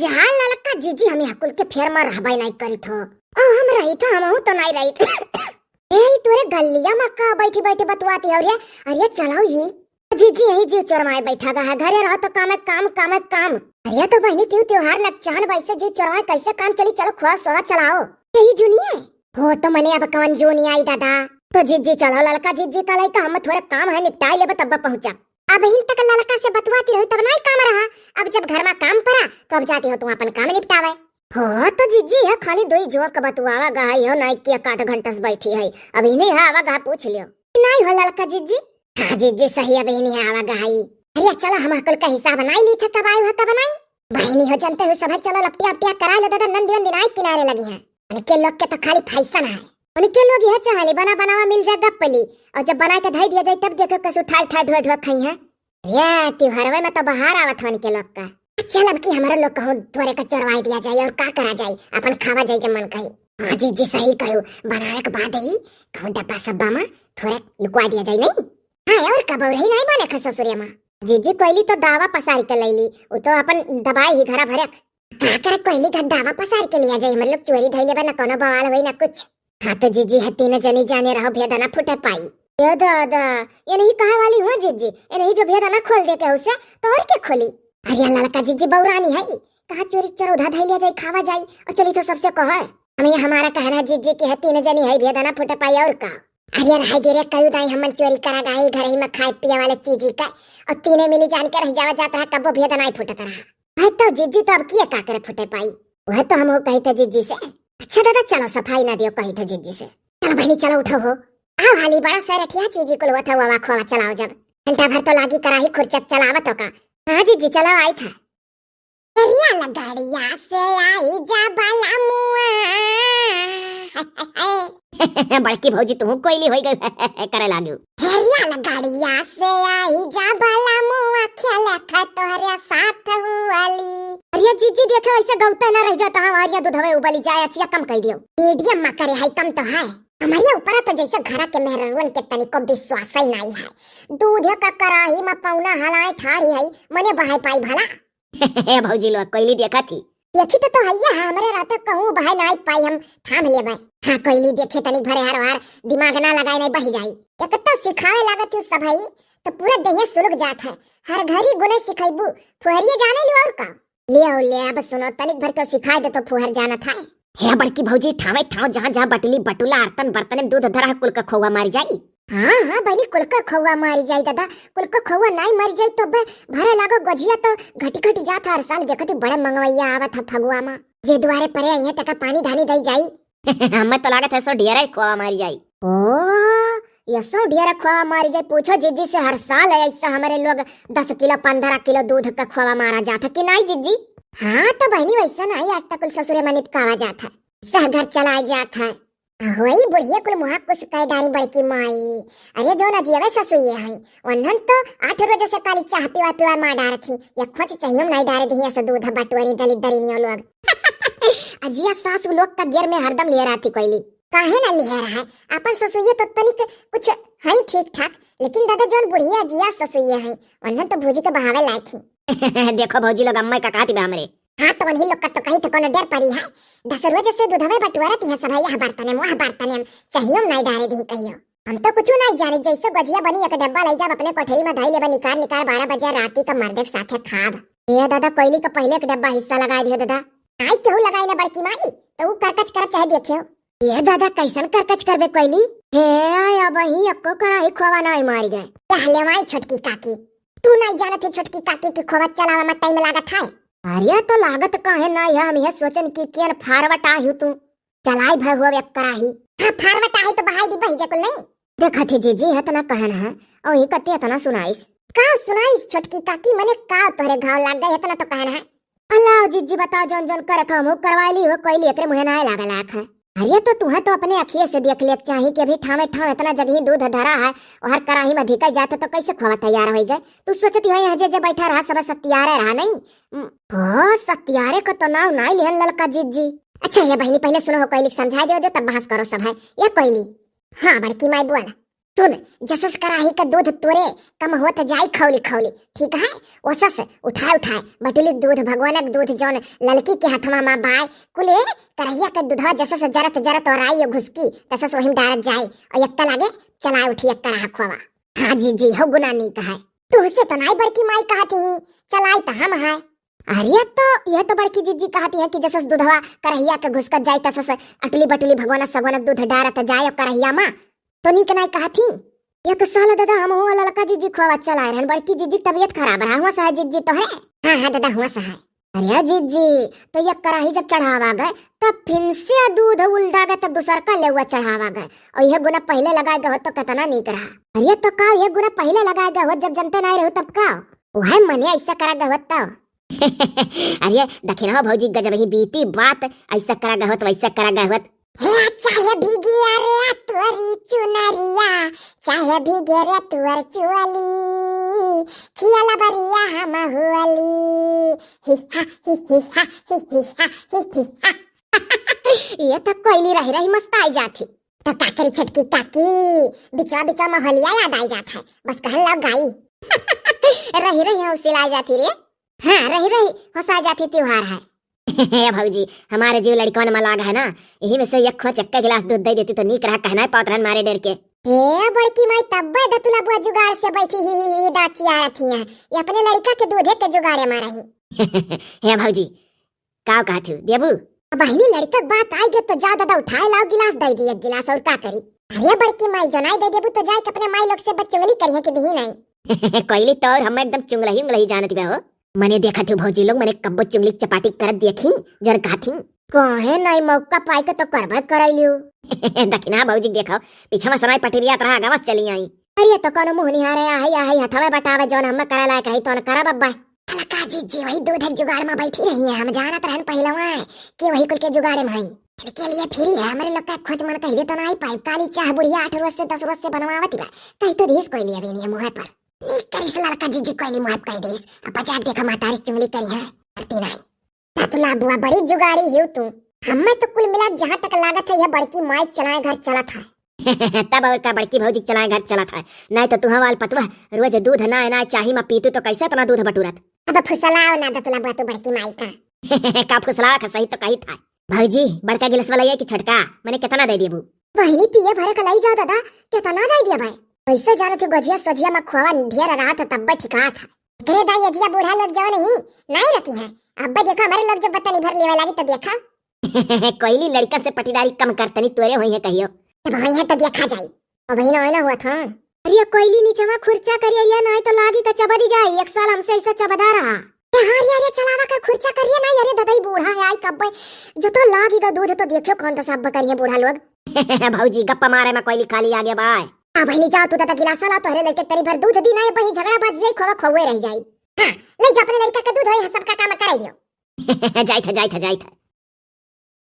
जा ललका जीजी हम कुल के फेर में रहबे नहीं करी थो हम रही था हम तो नहीं रही ए तोरे गलिया में का बैठी बैठी बतवाती हो रे अरे चलाओ ही जीजी यही जीव चोरवाए बैठा गा है घरे रहो तो काम है काम अरे तो बहनी त्योहार न चान वैसे जीव चोरवाए कैसे काम चली चलो खुआ सोवा चलाओ यही जुनिया हो तो मने अब कौन जोनी आई दादा तो जीजी चलो ललका जीजी का लाई तो हम थोड़े काम है निपटाई ले तब पहुंचा अब इन तक ललका से बतवाती रही तब नहीं काम रहा अब जब घर में काम पड़ा तो अब जाती हो तुम अपन काम निपटावे हो तो जीजी है खाली दो ही जोक बतवावा गई हो नहीं कि आधा घंटा से बैठी है अभी नहीं है आवा गा पूछ लियो नहीं हो ललका जीजी हाँ जीजी सही अभी नहीं है आवा गई अरे चलो हम अकल का हिसाब बनाई ली था कब आए हो तब बनाई बहनी हो जानते हो सब चलो लपटिया लपटिया करा लो दादा नंदी दिनाई किनारे लगी है उनके लोग के तो खाली फैशन है उनके लोग यह चाहले बना बनावा मिल जाए गप्पली और जब बना के धई दिया जाए तब देखो कसु ठाल ठाल ढुआ ढुआ खाई है ये त्योहार में तो बाहर आवत हो उनके लोग का चल अब की हमारे लोग कहूं थोड़े का चरवाई दिया जाए और का करा जाए अपन खावा जाए जब मन कही हाँ जी सही कहू बनाने के बाद ही कहूं डब्बा सब्बा में थोड़े लुकवा दिया जाए नहीं हाँ और कब रही नहीं बने खा ससुरिया माँ जीजी कोयली तो दावा पसार के लैली वो तो अपन दबाई ही घरा भरे का करे कोयली का दावा पसार के लिया जाए मतलब चोरी धैले बा न कोनो बवाल होई ना कुछ हाँ तो जीजी है तीन जनी जाने रहो भेदा ना फुटे पाई ये दादा ये नहीं कहा वाली हुआ जीजी ये नहीं जो भेदा ना खोल देते उसे तो और क्या खोली अरे लड़का जीजी बौरानी है कहा चोरी चोर धै लिया जाए खावा जाए और चली तो सबसे कहो हमें हमारा कहना है जीजी की है तीन जनी है भेदा ना फुटे पाई और का अरे रह दे रे कयू दाई हम चोरी करा गई घर ही में खाए पिए वाले चीज का और तीने मिली जान के रह जावा जाता है कब वो भेदा नहीं फुटता रहा है तो जीजी तो अब किया का करे फुटे पाई वह तो हम कही थे जीजी से अच्छा दादा चलो सफाई ना दियो कही थे जीजी से चलो बहनी चलो उठो हो आओ हाली बड़ा सर रठिया चीजी को वथा हुआ खोवा चलाओ जब घंटा भर तो लागी कराही खुरचक चलावत हो का हाँ जीजी चलो आई था रिया लगाड़िया से आई जा बाला मुआ बड़की भौजी तू कोयली होई गई करे लागू हेरिया लगाड़िया से आई जा बाला मुआ खेला खा तोहरे साथ हुआली अरे जीजी देखो ऐसे गौता ना रह जाता हमारिया दूधवे उबली जाए अच्छा कम कह दियो मीडियम में करे है कम तो है हमारे ऊपर तो जैसे घर के मेहरवन के तनिको विश्वास ही नहीं है दूध का कराही में पौना हलाए ठाड़ी है मने बहाई पाई भला भौजी लोग कोयली देखा थी देखी तो हैया हमरे रात कहूं बहाई नहीं पाई हम थाम लेबे हां कोयली देखे तनिक भरे हर वार दिमाग ना लगाए नहीं बही जाई एक तो सिखावे लागत है सब है तो पूरा दहिया सुलग जात है हर घरी गुने सिखाइबू फुहरिए जाने लियो और का ले अब सुनो तनिक भर के सिखाए दे तो फुहर जाना था हे बड़की भौजी ठावे ठाव जहां जहां बटली बटुला अर्तन बर्तन में दूध धरा कुल का खोवा मारी जाई हाँ बनी कुल का खोवा मारी जाई दादा कुल का खोवा नहीं मर जाई तो भरे लागो गजिया तो घटी घटी जात हर साल देखती बड़े मंगवैया आवत है फगुआ में जे द्वारे परे यहाँ तक पानी धानी दई जाई हमें तो लागत है सो ढेरा खोवा मारी जाई ओ ये सो ढेरा खोवा मारी जाई पूछो जीजी से हर साल ऐसा हमारे लोग 10 किलो 15 किलो दूध का खोवा मारा जाता कि नहीं जीजी हाँ तो बहनी वैसा नहीं आज तक ससुरे में निपकावा जाता है घर चलाया जाता है वही बुढ़िया कुल मुहा कुछ कह डाली बड़की माई अरे जो ना जीवे ससुई है वनन तो 8 बजे से काली चाह पीवा मां डार थी या खोच चाहिए नहीं डारे दिया से दूध बटोरी दलित दरिनियो लोग अजिया सास लोग का गिर में हरदम ले रहा थी कोयली काहे ना ले रहा है अपन ससुई तो तनिक कुछ है ठीक ठाक लेकिन दादा जोन बुढ़िया जिया ससुई है वनन तो भौजी के बहावे लायक देखो भौजी लोग अम्मा का कहती बा हमरे हाँ तो वही लोग का तो कहीं तो कोनो डर पड़ी है 10 रोज से दूधवे बटुआरत है सब यह बर्तन में वह बर्तन में चाहिए नहीं डारे दी कहियो हम तो कुछ नहीं जाने जैसे गजिया बनी एक डब्बा ले जा अपने कोठरी में धई लेबा निकार 12 बजे राती का मर्दे के साथे खाब ये दादा कोयली का पहले एक डब्बा हिस्सा लगा दियो दादा आई केहू लगाई ना बड़की माई तो वो करकच करब चाहे देखियो ये दादा कैसन करकच करबे कोयली हे अब ही अक्को कराही खोवा नहीं मार गए पहले माई छोटकी काकी तू नहीं जानत छोटकी काकी की खोवा चलावा में टाइम लागत है अरे तो लागत काहे ना हम यह सोचन की केन फारवट आही तू चलाई भय हुआ व्यक्त कराही हां फारवट आही तो बहाई दी बही जकुल नहीं देखा थी जीजी है तना कहना है और ही कते तना सुनाइस का सुनाइस छोटकी काकी मने का तोरे घाव लाग गए इतना तो कहना है अल्लाह जीजी बताओ जन जन करे हम करवाली हो कोई लेकरे मुहे ना लागल आख है अरे तो तुम्हें तो अपने अखिए से देख ले चाहिए कि अभी ठावे ठाव इतना जगह दूध धरा है और हर कराही में धिका जाते तो कैसे खोवा तैयार हो गए तू सोचती है जे बैठा रहा सब सत्यारे रहा नहीं हो सत्यारे को तो नाव नहीं लिहन ललका जीजी अच्छा ये बहनी पहले सुनो कोयली समझा दे तब बहस करो सब है ये कोयली हाँ बड़की माई बोला सुन, जसस कराही का दूध तोरे कम होत जाई खौली खौली, ठीक है? ओसस उठाए उठाए बटुली दूध भगवानक दूध जौन ललकी के हथमा मा बाय कुले करहिया का दूधवा जसस जरत जरत और आई घुसकी तसस वहिम डारत जाए और यक्का लागे चलाए उठी यक्का रहा खोवा। हाँ जी हो गुना नहीं कहा तू से तो नाई बड़की माई कहती चलाई तो हम है। अरे तो यह तो बड़की जीजी कहती है कि जसस दूधवा करहिया के घुसकत जाए तसस अटली बटली भगवान सगवानक दूध डारत जाए करहिया मा तो नीक नाई कहती। एक साल दादा हम हुआ ललका जीजी खोवा चला रहन, बड़की जीजी तबीयत खराब रहा हुआ सहा जीजी तो है। हाँ दादा हुआ सहा। अरे जीजी तो ये कराही जब चढ़ावा गए तब फिर से दूध उल्दा गए तब दूसर का ले हुआ चढ़ावा गए और यह गुना पहले लगाए गए तो कितना नहीं करा। अरे तो का यह गुना पहले लगाए गए जब जनते नहीं रहो तब का वह मने ऐसा करा गए तब। अरे दखिना भौजी गजब ही बीती बात, ऐसा करा गए वैसा करा गए। चाहे भीगी रे तुअरी चुनरिया चाहे भीगे रे तुअर चुअली खियाला बरिया हम हुअली हि हा हि हा हि हा हि हा। ये तो कोयली रही रही मस्त आई जाती तो काकरी छटकी काकी बिचा बिचा महलिया याद आई जाता है बस कहन लग गई। रही रही हौसला आ जाती रे। हाँ रही रही हौसा जाती त्योहार है। भौजी हमारे जीव लड़कों में लाग है ना, यही में से एक चक्का गिलास दूध दे देती तो नीक रहा कहना है पौतरन मारे डर के। हे बड़की माई तब्बे दतुला बुआ जुगाड़ से बैठी ही दाची आ रही है, ये अपने लड़का के दूधे के जुगाड़े मारा ही। हे भौजी का कहथु देबू बहिनी लड़का बात आई गए तो जा दादा उठाए लाओ गिलास दे दिए गिलास और का करी। अरे बड़की माई जनाई दे देबू तो जाए अपने माई लोग से बच्चोली करिए कि नहीं नहीं। कोयली तो हम एकदम चुंगलही उंगलही जानती बे मने देखा थी भौजी लोग मने कब्बो चुंगली चपाटी कर देखी जर काथी कहे नहीं मौका पाई के तो करबा कराइलियो। दखिना भौजी देखो पीछे में सनाई पटरिया तरह गवस चली आई। अरे तो कोनो मुहनी हारे आई हथवे बटावे जोन हम करा लायक रही तो न करा बब्बा। लका जी वही दूध जुगाड़ में बैठी रही है, हम जानत रहन पहलवा कि वही कुल के जुगाड़े में के लिए फिर है हमारे लोग का खोज मन कह दे तो नहीं पाई काली चाह बुढ़िया 8 रोज से 10 रोज से बनवावती बा कहीं तो देश कोई लिए भी नहीं मुंह पर नी करिस लड़का जीजी कोई मुंह कह देस अब बचा देखा मातारी चुंगली करी है करती नहीं तातुला बुआ बड़ी जुगाड़ी हियो तू। हमें तो कुल मिला जहां तक लागत है यह बड़की माई चलाए घर चला था। तब और का बड़की भौजी चलाए घर चला था, नहीं तो तुहा वाल पतवा रोज दूध ना चाही मा पीतू तो कैसे तना दूध बटूरत। अब फुसलाओ ना दतुला बुआ तू बड़की माई का फुसला का सही तो कही था। भौजी बड़का गिलास वाला ये कि छटका मैंने कितना दे दिए बू बहिनी पिए भरे का लाई जा दादा कितना दे दिया भाई पैसे जाने थे गजिया सजिया में खोवा ढेर रहा था तब ठिका था करे दाई अजिया बूढ़ा लोग जाओ नहीं रखी है अब देखा हमारे लोग जब बता नहीं भर लेवे लगी तो देखा। कोयली लड़का से पटीदारी कम करतनी तोरे होई है कहियो भाई है तो देखा जाई और बहिना होना हुआ था। अरे कोयली नीचे में खुर्चा करिए नहीं तो लागी का चबदी जाई, एक साल हमसे ऐसा चबदा रहा। अरे चलावा कर खुर्चा करिए नहीं, अरे दादाई बूढ़ा है आई कब जो तो लागी का दूध तो देखियो कौन सा सब करिए बूढ़ा लोग। भौजी गप्पा मारे में कोयली खाली आ गया बाय। आ बहिनी जाओ तू दादा गिलास ला तो हरे लेके तेरी भर दूध दी नहीं बही झगड़ा बाज जाई खोवा खोवे रह जाई। हां ले जा अपने लड़का का दूध होई सब का काम कराई दियो। जाई था